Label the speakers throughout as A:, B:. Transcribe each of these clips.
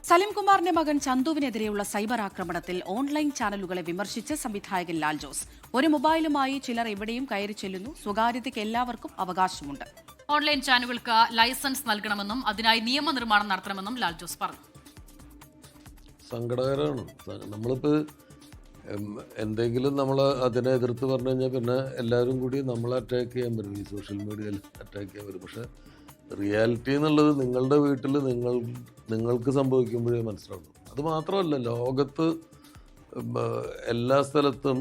A: സലിംകുമാറിന്റെ മകൻ ചന്തുവിനെതിരെയുള്ള സൈബർ ആക്രമണത്തിൽ ഓൺലൈൻ ചാനലുകളെ വിമർശിച്ച് സംവിധായകൻ ലാൽ ജോസ്. ഒരു മൊബൈലുമായി ചിലർ എവിടെയും കയറി ചെല്ലുന്നു. സ്വകാര്യതയ്ക്ക് എല്ലാവർക്കും അവകാശമുണ്ട്.
B: ഓൺലൈൻ ചാനലുകൾക്ക് ലൈസൻസ് നൽകണമെന്നും അതിനായി നിയമനിർമ്മാണം നടത്തണമെന്നും ലാൽ ജോസ് പറഞ്ഞു.
C: സങ്കടകരമാണ്. നമ്മളിപ്പോൾ എന്തെങ്കിലും നമ്മൾ അതിനെ എതിർത്ത് പറഞ്ഞു കഴിഞ്ഞാൽ പിന്നെ എല്ലാവരും കൂടി നമ്മളെ അറ്റാക്ക് ചെയ്യാൻ പറ്റും, ഈ സോഷ്യൽ മീഡിയയിൽ അറ്റാക്ക് ചെയ്യാൻ പറ്റും. പക്ഷേ റിയാലിറ്റി എന്നുള്ളത് നിങ്ങളുടെ വീട്ടിൽ നിങ്ങൾക്ക് സംഭവിക്കുമ്പോഴേ മനസ്സിലാവും. അത് മാത്രമല്ല, ലോകത്ത് എല്ലാ സ്ഥലത്തും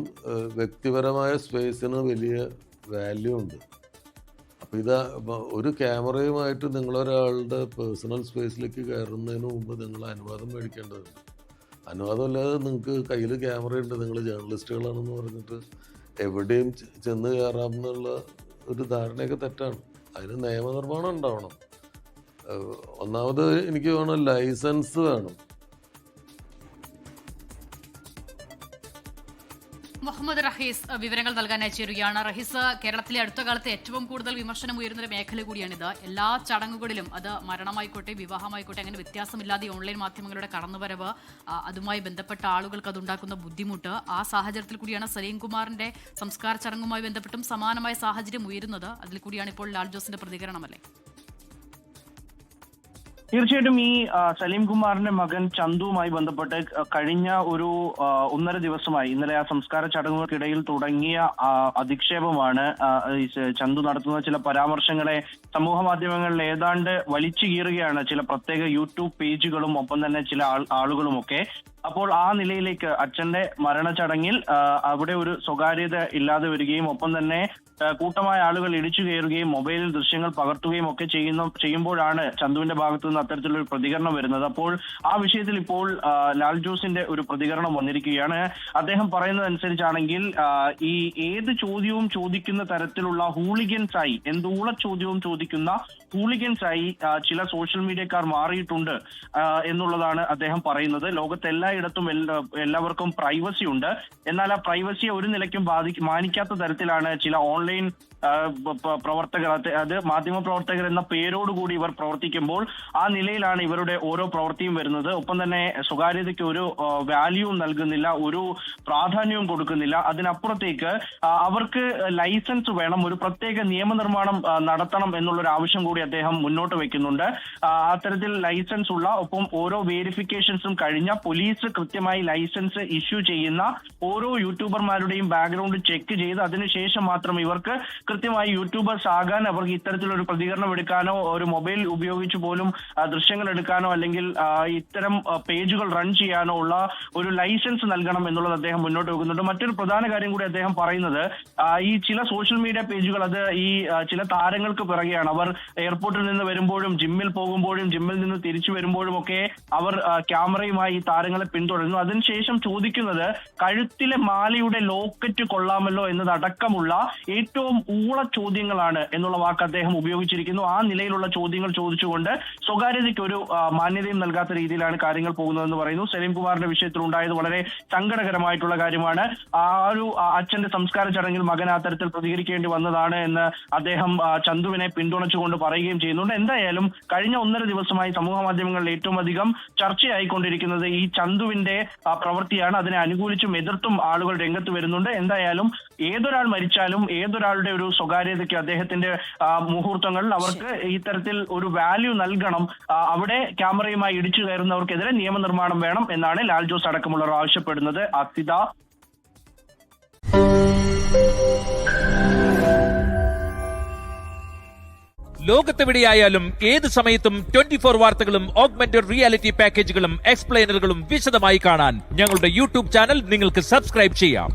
C: വ്യക്തിപരമായ സ്പേസിന് വലിയ വാല്യൂ ഉണ്ട്. അപ്പോൾ ഒരു ക്യാമറയുമായിട്ട് നിങ്ങളൊരാളുടെ പേഴ്സണൽ സ്പേസിലേക്ക് കയറുന്നതിന് മുമ്പ് നിങ്ങൾ അനുവാദം മേടിക്കേണ്ടതുണ്ട്. അനുവാദമില്ലാതെ നിങ്ങൾക്ക് കയ്യിൽ ക്യാമറയുണ്ട്, നിങ്ങൾ ജേർണലിസ്റ്റുകളാണെന്ന് പറഞ്ഞിട്ട് എവിടെയും ചെന്ന് കയറാമെന്നുള്ള ഒരു ധാരണയൊക്കെ തെറ്റാണ്. അതിന് നിയമനിർമ്മാണം ഉണ്ടാവണം. ഒന്നാമത് എനിക്ക് വേണം ലൈസൻസ് വേണം.
B: മുഹമ്മദ് റഹീസ് വിവരങ്ങൾ നൽകാനായി ചേരുകയാണ്. റഹീസ്, കേരളത്തിലെ അടുത്ത കാലത്ത് ഏറ്റവും കൂടുതൽ വിമർശനം ഉയരുന്നൊരു മേഖല കൂടിയാണിത്. എല്ലാ ചടങ്ങുകളിലും, അത് മരണമായിക്കോട്ടെ വിവാഹമായിക്കോട്ടെ, അങ്ങനെ വ്യത്യാസമില്ലാതെ ഓൺലൈൻ മാധ്യമങ്ങളുടെ കടന്നുവരവ്, അതുമായി ബന്ധപ്പെട്ട ആളുകൾക്ക് അതുണ്ടാക്കുന്ന ബുദ്ധിമുട്ട്, ആ സാഹചര്യത്തിൽ കൂടിയാണ് സലീംകുമാറിന്റെ സംസ്കാര ചടങ്ങുമായി ബന്ധപ്പെട്ടും സമാനമായ സാഹചര്യം ഉയരുന്നത്. അതിൽ കൂടിയാണ് ഇപ്പോൾ ലാൽ ജോസിന്റെ പ്രതികരണമല്ലേ?
D: തീർച്ചയായിട്ടും ഈ സലീംകുമാറിന്റെ മകൻ ചന്തുവുമായി ബന്ധപ്പെട്ട് കഴിഞ്ഞ ഒരു 1.5 ദിവസമായി, ഇന്നലെ ആ സംസ്കാര ചടങ്ങുകൾക്കിടയിൽ തുടങ്ങിയ അധിക്ഷേപമാണ് ചന്തു നടത്തുന്ന ചില പരാമർശങ്ങളെ സമൂഹ മാധ്യമങ്ങളിൽ ഏതാണ്ട് വലിച്ചു കീറുകയാണ് ചില പ്രത്യേക യൂട്യൂബ് പേജുകളും ഒപ്പം തന്നെ ചില ആളുകളുമൊക്കെ. അപ്പോൾ ആ നിലയിലേക്ക് അച്ഛന്റെ മരണചടങ്ങിൽ അവിടെ ഒരു സ്വകാര്യത ഇല്ലാതെ വരികയും ഒപ്പം തന്നെ കൂട്ടമായ ആളുകൾ ഇടിച്ചു കയറുകയും മൊബൈലിൽ ദൃശ്യങ്ങൾ പകർത്തുകയും ഒക്കെ ചെയ്യുമ്പോഴാണ് ചന്തുവിന്റെ ഭാഗത്തു നിന്ന് അത്തരത്തിലൊരു പ്രതികരണം വരുന്നത്. അപ്പോൾ ആ വിഷയത്തിൽ ഇപ്പോൾ ലാൽ ജോസിന്റെ ഒരു പ്രതികരണം വന്നിരിക്കുകയാണ്. അദ്ദേഹം പറയുന്നതനുസരിച്ചാണെങ്കിൽ ഈ ഏത് ചോദ്യവും ചോദിക്കുന്ന തരത്തിലുള്ള ഹൂളിഗൻസായി, എന്തൂള ചോദ്യവും ചോദിക്കുന്ന ഹൂളിഗൻസായി ചില സോഷ്യൽ മീഡിയക്കാർ മാറിയിട്ടുണ്ട് എന്നുള്ളതാണ് അദ്ദേഹം പറയുന്നത്. ലോകത്ത് എല്ലായിടത്തും എല്ലാവർക്കും പ്രൈവസി ഉണ്ട്. എന്നാൽ ആ പ്രൈവസിയെ ഒരു നിലയ്ക്കും മാനിക്കാത്ത തരത്തിലാണ് ചില ഓൺലൈൻ പ്രവർത്തകർ, അത് മാധ്യമ പ്രവർത്തകർ എന്ന പേരോടുകൂടി ഇവർ പ്രവർത്തിക്കുമ്പോൾ ആ നിലയിലാണ് ഇവരുടെ ഓരോ പ്രവൃത്തിയും വരുന്നത്. ഒപ്പം തന്നെ സ്വകാര്യതയ്ക്ക് ഒരു വാല്യൂവും നൽകുന്നില്ല, ഒരു പ്രാധാന്യവും കൊടുക്കുന്നില്ല. അതിനപ്പുറത്തേക്ക് അവർക്ക് ലൈസൻസ് വേണം, ഒരു പ്രത്യേക നിയമനിർമ്മാണം നടത്തണം എന്നുള്ളൊരു ആവശ്യം കൂടി അദ്ദേഹം മുന്നോട്ട് വെക്കുന്നുണ്ട്. അത്തരത്തിൽ ലൈസൻസ് ഉള്ള, ഒപ്പം ഓരോ വേരിഫിക്കേഷൻസും കഴിഞ്ഞ, പോലീസ് കൃത്യമായി ലൈസൻസ് ഇഷ്യൂ ചെയ്യുന്ന ഓരോ യൂട്യൂബർമാരുടെയും ബാക്ക്ഗ്രൗണ്ട് ചെക്ക് ചെയ്ത് അതിനുശേഷം മാത്രം ഇവർക്ക് കൃത്യമായി യൂട്യൂബേഴ്സ് ആകാൻ, അവർക്ക് ഇത്തരത്തിലൊരു പ്രതികരണം എടുക്കാനോ ഒരു മൊബൈൽ ഉപയോഗിച്ച് പോലും ദൃശ്യങ്ങൾ എടുക്കാനോ അല്ലെങ്കിൽ ഇത്തരം പേജുകൾ റൺ ചെയ്യാനോ ഉള്ള ഒരു ലൈസൻസ് നൽകണം എന്നുള്ളത് അദ്ദേഹം മുന്നോട്ട് വെക്കുന്നുണ്ട്. മറ്റൊരു പ്രധാന കാര്യം കൂടി അദ്ദേഹം പറയുന്നത്, ഈ ചില സോഷ്യൽ മീഡിയ പേജുകൾ അത് ഈ ചില താരങ്ങൾക്ക് പിറകെയാണ്. അവർ എയർപോർട്ടിൽ നിന്ന് വരുമ്പോഴും ജിമ്മിൽ പോകുമ്പോഴും ജിമ്മിൽ നിന്ന് തിരിച്ചു വരുമ്പോഴും ഒക്കെ അവർ ക്യാമറയുമായി ഈ താരങ്ങളെ പിന്തുടരുന്നു. അതിനുശേഷം ചോദിക്കുന്നത് കഴുത്തിലെ മാലയുടെ ലോക്കറ്റ് കൊള്ളാമല്ലോ എന്നതടക്കമുള്ള ഏറ്റവും ഊള ചോദ്യങ്ങളാണ് എന്നുള്ള വാക്ക് അദ്ദേഹം ഉപയോഗിച്ചിരിക്കുന്നു. ആ നിലയിലുള്ള ചോദ്യങ്ങൾ ചോദിച്ചുകൊണ്ട് സ്വകാര്യതയ്ക്ക് ഒരു മാന്യതയും നൽകാത്ത രീതിയിലാണ് കാര്യങ്ങൾ പോകുന്നതെന്ന് പറയുന്നു. സലീംകുമാറിന്റെ വിഷയത്തിൽ ഉണ്ടായത് വളരെ സങ്കടകരമായിട്ടുള്ള കാര്യമാണ്. ആ ഒരു അച്ഛന്റെ സംസ്കാര ചടങ്ങിൽ മകൻ ആ തരത്തിൽ പ്രതികരിക്കേണ്ടി വന്നതാണ് എന്ന് അദ്ദേഹം ചന്തുവിനെ പിന്തുണച്ചുകൊണ്ട് പറയുകയും ചെയ്യുന്നുണ്ട്. എന്തായാലും കഴിഞ്ഞ 1.5 ദിവസമായി സമൂഹ മാധ്യമങ്ങളിൽ ഏറ്റവും അധികം ചർച്ചയായിക്കൊണ്ടിരിക്കുന്നത് ഈ ചന്തുവിന്റെ പ്രവൃത്തിയാണ്. അതിനെ അനുകൂലിച്ചും എതിർത്തും ആളുകൾ രംഗത്ത് വരുന്നുണ്ട്. എന്തായാലും ഏതൊരാൾ മരിച്ചാലും ഏതൊരാളുടെ ഒരു സ്വകാര്യതയ്ക്ക് അദ്ദേഹത്തിന്റെ മുഹൂർത്തങ്ങളിൽ അവർക്ക് ഇത്തരത്തിൽ ഒരു വാല്യൂ നൽകണം. അവിടെ ക്യാമറയുമായി ഇടിച്ചു കയറുന്നവർക്കെതിരെ നിയമനിർമ്മാണം വേണം എന്നാണ് ലാൽ ജോസ് അടക്കമുള്ളവർ ആവശ്യപ്പെടുന്നത്. അസിത,
E: ലോകത്തെവിടെയായാലും ഏത് സമയത്തും 24 വാർത്തകളും ഓഗ്മെന്റഡ് റിയാലിറ്റി പാക്കേജുകളും എക്സ്പ്ലെയിനറുകളും വിശദമായി കാണാൻ ഞങ്ങളുടെ യൂട്യൂബ് ചാനൽ നിങ്ങൾക്ക് സബ്സ്ക്രൈബ് ചെയ്യാം.